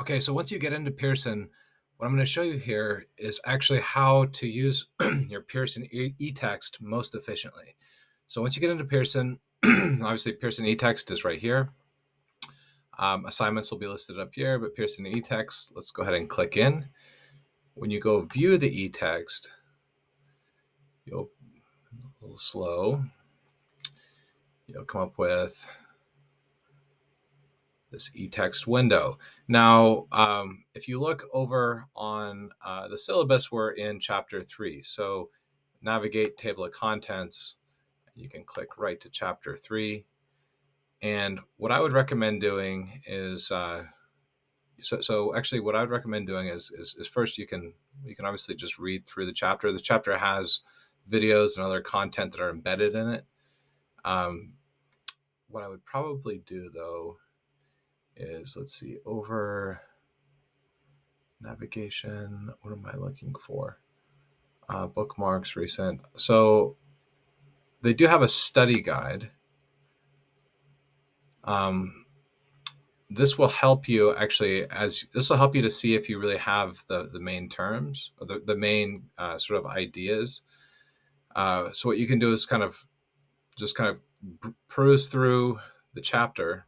Okay, so once you get into Pearson, what I'm going to show you here is actually how to use your Pearson e-text most efficiently. So once you get into Pearson, obviously Pearson e-text is right here. Assignments will be listed up here, but Pearson e-text, let's go ahead and click in. When you go view the e-text, you'll, a little slow, you'll come up with this e-text window. Now, if you look over on the syllabus, we're in chapter 3. So navigate table of contents, you can click right to chapter 3. And what I would recommend doing is, so actually what I would recommend doing is first you can obviously just read through the chapter. The chapter has videos and other content that are embedded in it. What I would probably do though is, let's see, over navigation, what am I looking for? Bookmarks, recent. So they do have a study guide. This will help you actually, this will help you to see if you really have the main terms or the main sort of ideas. So what you can do is just peruse through the chapter.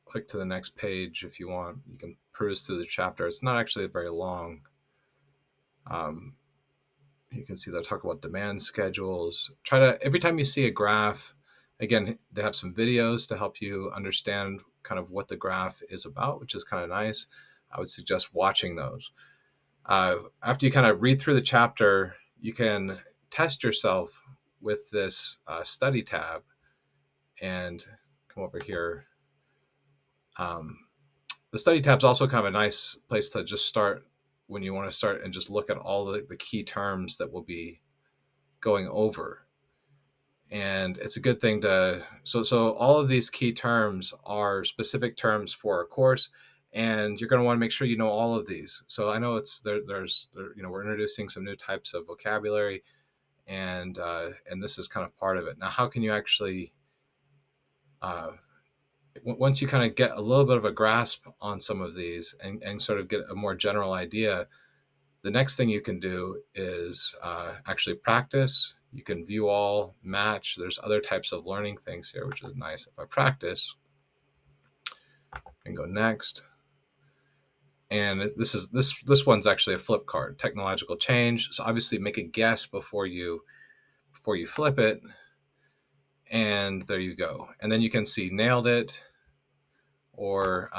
Click to the next page if you want. You can peruse through the chapter. It's not actually very long. You can see they'll talk about demand schedules. Every time you see a graph, again, they have some videos to help you understand kind of what the graph is about, which is kind of nice. I would suggest watching those. After you kind of read through the chapter, you can test yourself with this study tab and come over here. The study tab is also kind of a nice place to just start when you want to start and just look at all the key terms that we'll be going over. And it's a good thing so all of these key terms are specific terms for a course, and you're going to want to make sure you know all of these. So I know we're introducing some new types of vocabulary, and this is kind of part of it. Now, how can you actually, once you kind of get a little bit of a grasp on some of these and sort of get a more general idea, the next thing you can do is actually practice. You can view all, match. There's other types of learning things here, which is nice. If I practice and go next, and this one's actually a flip card, technological change. So obviously make a guess before you flip it, and there you go. And then you can see nailed it, or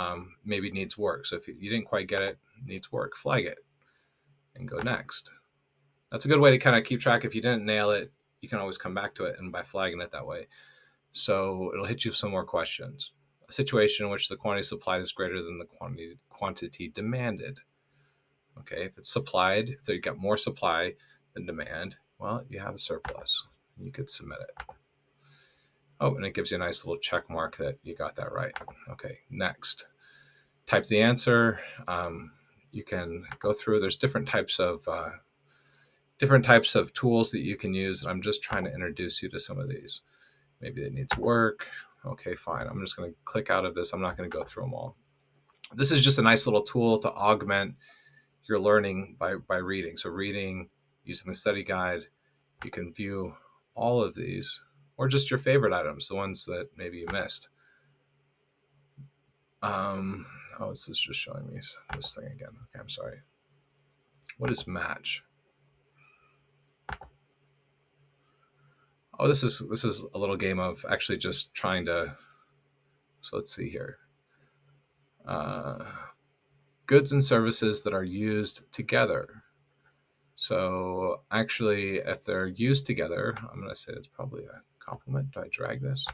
maybe needs work. So if you didn't quite get it, needs work, flag it and go next. That's a good way to kind of keep track. If you didn't nail it, you can always come back to it and by flagging it that way. So it'll hit you with some more questions. A situation in which the quantity supplied is greater than the quantity demanded. Okay, if it's supplied, if you got more supply than demand, well, you have a surplus. You could submit it. Oh, and it gives you a nice little check mark that you got that right. Okay, next. Type the answer. You can go through. There's different types of tools that you can use. And I'm just trying to introduce you to some of these. Maybe it needs work. Okay, fine. I'm just going to click out of this. I'm not going to go through them all. This is just a nice little tool to augment your learning by reading. So reading, using the study guide, you can view all of these, or just your favorite items, the ones that maybe you missed. This is just showing me this thing again. Okay, I'm sorry. What is match? Oh, this is a little game of actually just trying to. So let's see here. Goods and services that are used together. So actually, if they're used together, I'm going to say it's probably a complement. Do I drag this?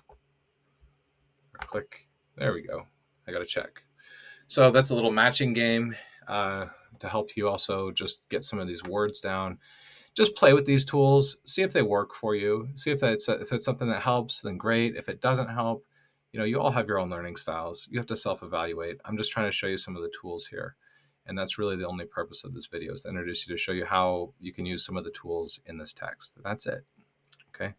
Or click? There we go. I got to check. So that's a little matching game to help you also just get some of these words down. Just play with these tools, see if they work for you. See if it's something that helps, then great. If it doesn't help, you all have your own learning styles. You have to self-evaluate. I'm just trying to show you some of the tools here. And that's really the only purpose of this video, is to introduce you to show you how you can use some of the tools in this text. That's it. Okay.